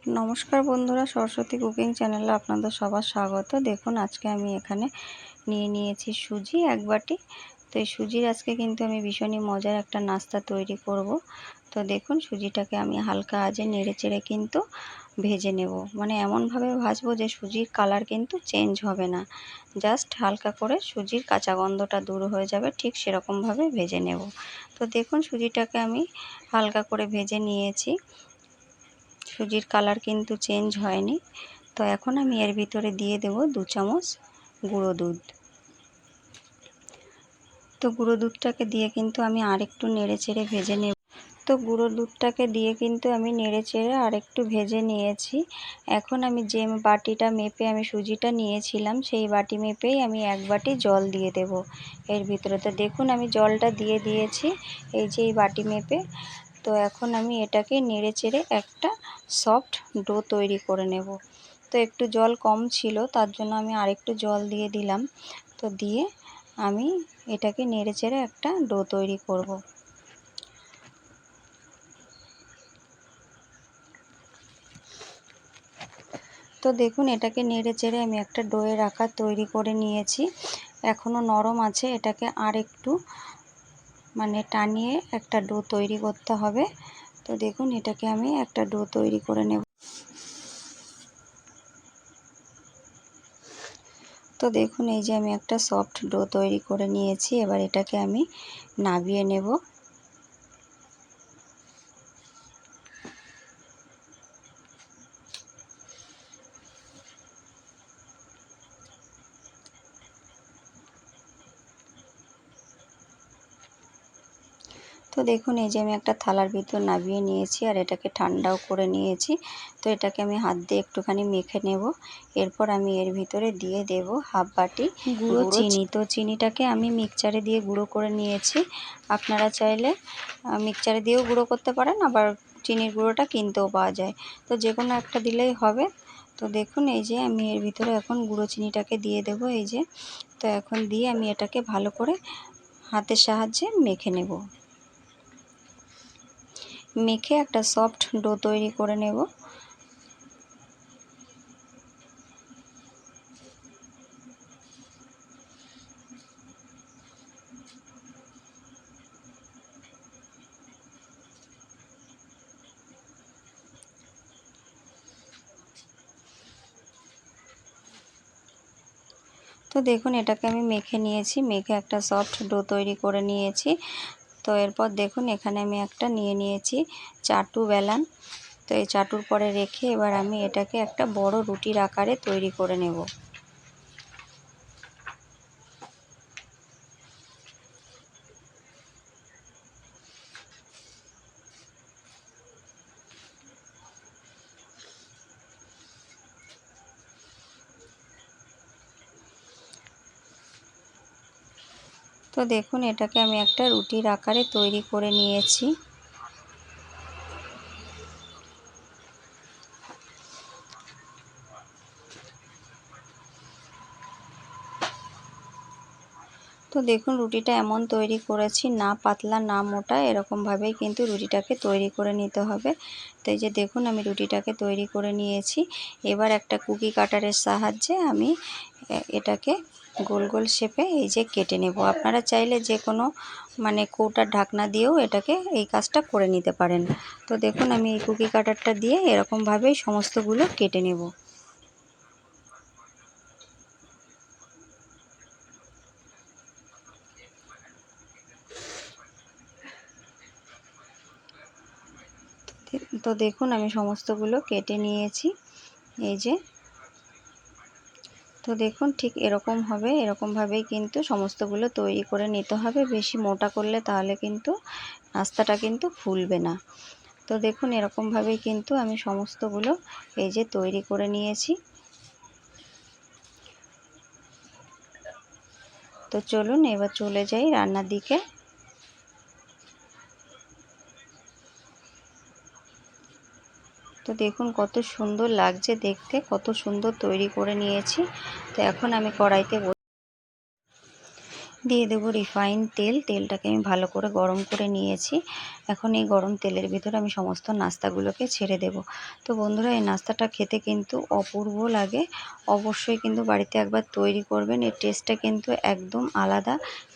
নমস্কার বন্ধুরা, সরস্বতী কুকিং চ্যানেলে আপনাদের সবার স্বাগত। দেখুন আজকে আমি এখানে নিয়ে নিয়েছি সুজি 1 বাটি। তো এই সুজির আজকে কিন্তু আমি ভীষণই মজার একটা নাস্তা তৈরি করব। তো দেখুন সুজিটাকে আমি হালকা আঁচে নেড়ে চেড়ে কিন্তু ভেজে নেব, মানে এমনভাবে ভাজবো যে সুজির কালার কিন্তু চেঞ্জ হবে না, জাস্ট হালকা করে সুজির কাঁচা গন্ধটা দূর হয়ে যাবে, ঠিক সেরকমভাবে ভেজে নেব। তো দেখুন সুজিটাকে আমি হালকা করে ভেজে নিয়েছি, সুজির কালার কিন্তু চেঞ্জ হয়নি। তো এখন আমি এর ভিতরে দিয়ে দেব 2 চামচ গুঁড়ো দুধ। তো গুঁড়ো দুধটাকে দিয়ে কিন্তু আমি আরেকটু নেড়ে চেড়ে ভেজে নেব। তো গুঁড়ো দুধটাকে দিয়ে কিন্তু আমি নেড়ে চেড়ে আরেকটু ভেজে নিয়েছি। এখন আমি যে বাটিটা মেপে আমি সুজিটা নিয়েছিলাম সেই বাটি মেপেই আমি 1 বাটি জল দিয়ে দেব এর ভিতরে। তো দেখুন আমি জলটা দিয়ে দিয়েছি এই যে এই বাটি মেপে। তো এখন আমি এটাকে নেড়ে চেড়ে একটা সফট ডো তৈরি করে নেব। তো একটু জল কম ছিল, তার জন্য আমি আরেকটু জল দিয়ে দিলাম। তো দিয়ে আমি এটাকে নেড়ে চেড়ে একটা ডো তৈরি করব। তো দেখুন এটাকে নেড়ে চেড়ে আমি একটা ডোয়ের আকার তৈরি করে নিয়েছি। এখনও নরম আছে, এটাকে আর একটু মানে টানিয়ে একটা ডো তৈরি করতে হবে। তো দেখুন এটাকে আমি একটা ডো তৈরি করে নেব। তো দেখুন এই যে আমি একটা সফট ডো তৈরি করে নিয়েছি, এবার এটাকে আমি নাবিয়ে নেব। তো দেখুন এই যে আমি একটা থালার ভিতর নাবিয়ে নিয়েছি আর এটাকে ঠান্ডাও করে নিয়েছি। তো এটাকে আমি হাত দিয়ে একটুখানি মেখে নেব। এরপর আমি এর ভিতরে দিয়ে দেব 1/2 বাটি গুঁড়ো চিনি। তো চিনিটাকে আমি মিক্সচারে দিয়ে গুঁড়ো করে নিয়েছি। আপনারা চাইলে মিক্সচারে দিয়েও গুঁড়ো করতে পারেন, আবার চিনির গুঁড়োটা কিনতেও পাওয়া যায়। তো যে কোনো একটা দিলেই হবে। তো দেখুন এই যে আমি এর ভিতরে এখন গুঁড়ো চিনিটাকে দিয়ে দেব এই যে। তো এখন দিয়ে আমি এটাকে ভালো করে হাতের সাহায্যে মেখে নেব। মেখে একটা সফট ডো তৈরি করে নেব। তো দেখুন এটাকে আমি মেখে নিয়েছি, মেখে একটা সফট ডো তৈরি করে নিয়েছি। তো এরপর দেখুন এখানে আমি একটা নিয়ে নিয়েছি চাটু বেলান। তো এই চাটুর পরে রেখে এবার আমি এটাকে একটা বড় রুটির আকারে তৈরি করে নেব। তো দেখুন এটাকে আমি একটা রুটির আকারে তৈরি করে নিয়েছি। তো দেখুন রুটিটা এমন তৈরি করেছি, না পাতলা না মোটা, এরকমভাবেই কিন্তু রুটিটাকে তৈরি করে নিতে হবে। তো এই যে দেখুন আমি রুটিটাকে তৈরি করে নিয়েছি। এবার একটা কুকি কাটারের সাহায্যে আমি এটাকে গোল গোল শেপে এই যে কেটে নেব। আপনারা চাইলে যে কোনো মানে কৌটার ঢাকনা দিয়েও এটাকে এই কাজটা করে নিতে পারেন। তো দেখুন আমি এই কুকি কাটারটা দিয়ে এরকমভাবেই সমস্তগুলো কেটে নেব। তো দেখুন আমি সমস্তগুলো কেটে নিয়েছি এই যে। তো দেখুন ঠিক এরকম হবে, এরকমভাবেই কিন্তু সমস্তগুলো তৈরি করে নিতে হবে। বেশি মোটা করলে তাহলে কিন্তু নাস্তাটা কিন্তু ফুলবে না। তো দেখুন এরকমভাবেই কিন্তু আমি সমস্তগুলো এই যে তৈরি করে নিয়েছি। তো চলুন এবার চলে যাই রান্নার দিকে। তো দেখুন কত সুন্দর লাগছে দেখতে, কত সুন্দর তৈরি করে নিয়েছি। তো এখন আমি কড়াইতে দিয়ে দেবো রিফাইন তেল। তেলটাকে আমি ভালো করে গরম করে নিয়েছি। এখন এই গরম তেলের ভিতরে আমি সমস্ত নাস্তাগুলোকে ছেড়ে দেব। তো বন্ধুরা, এই নাস্তাটা খেতে কিন্তু অপূর্ব লাগে। অবশ্যই কিন্তু বাড়িতে একবার তৈরি করবেন। এর টেস্টটা কিন্তু একদম আলাদা,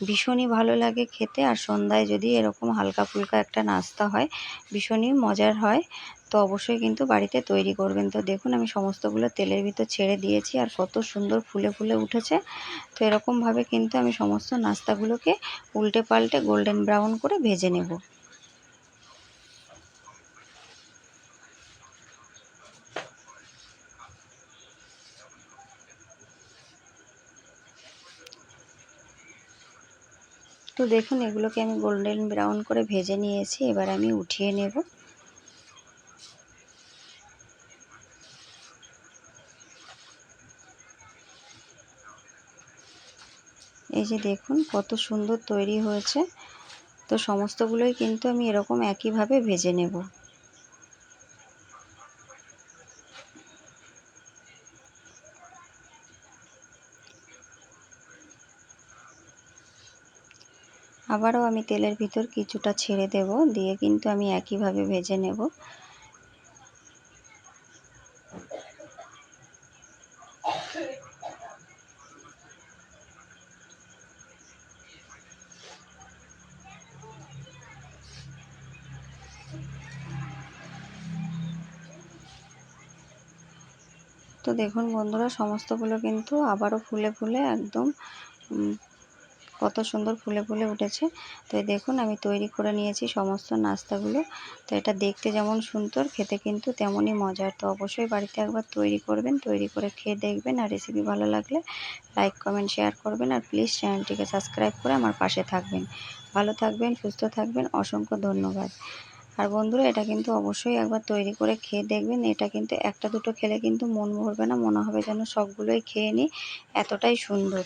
ভীষণই ভালো লাগে খেতে। আর সন্ধ্যায় যদি এরকম হালকা ফুলকা একটা নাস্তা হয়, ভীষণই মজার হয়। তো অবশ্যই কিন্তু বাড়িতে তৈরি করবেন। তো দেখুন, আমি সমস্তগুলো তেলের ভিতর ছেড়ে দিয়েছি আর কত সুন্দর ফুলে ফুলে উঠেছে। তো এরকমভাবে কিন্তু আমি সমস্ত নাস্তাগুলোকে উল্টে পাল্টে গোল্ডেন ব্রাউন করে ভেজে নেব। তো দেখুন, এগুলোকে আমি গোল্ডেন ব্রাউন করে ভেজে নিয়েছি। এবার আমি উঠিয়ে নেব। এই যে দেখুন কত সুন্দর তৈরি হয়েছে। তো সমস্তগুলোই কিন্তু আমি এরকম একইভাবে ভেজে নেব। আবারও আমি তেলের ভিতর কিছুটা ছেড়ে দেব, দিয়ে কিন্তু আমি একইভাবে ভেজে নেব। তো দেখুন বন্ধুরা, সমস্তগুলো কিন্তু আবারও ফুলে ফুলে একদম কত সুন্দর ফুলে ফুলে উঠেছে। তো এই দেখুন, আমি তৈরি করে নিয়েছি সমস্ত নাস্তাগুলো। তো এটা দেখতে যেমন সুন্দর, খেতে কিন্তু তেমনই মজার। তো অবশ্যই বাড়িতে একবার তৈরি করবেন, তৈরি করে খেয়ে দেখবেন। আর রেসিপি ভালো লাগলে লাইক কমেন্ট শেয়ার করবেন। আর প্লিজ চ্যানেলটিকে সাবস্ক্রাইব করে আমার পাশে থাকবেন। ভালো থাকবেন, সুস্থ থাকবেন। অসংখ্য ধন্যবাদ। আর বন্ধুরা, এটা কিন্তু অবশ্যই একবার তৈরি করে খেয়ে দেখবেন। এটা কিন্তু একটা দুটো খেলে কিন্তু মন ভরবে না, মনে হবে যেন সবগুলোই খেয়ে নিই, এতটাই সুন্দর।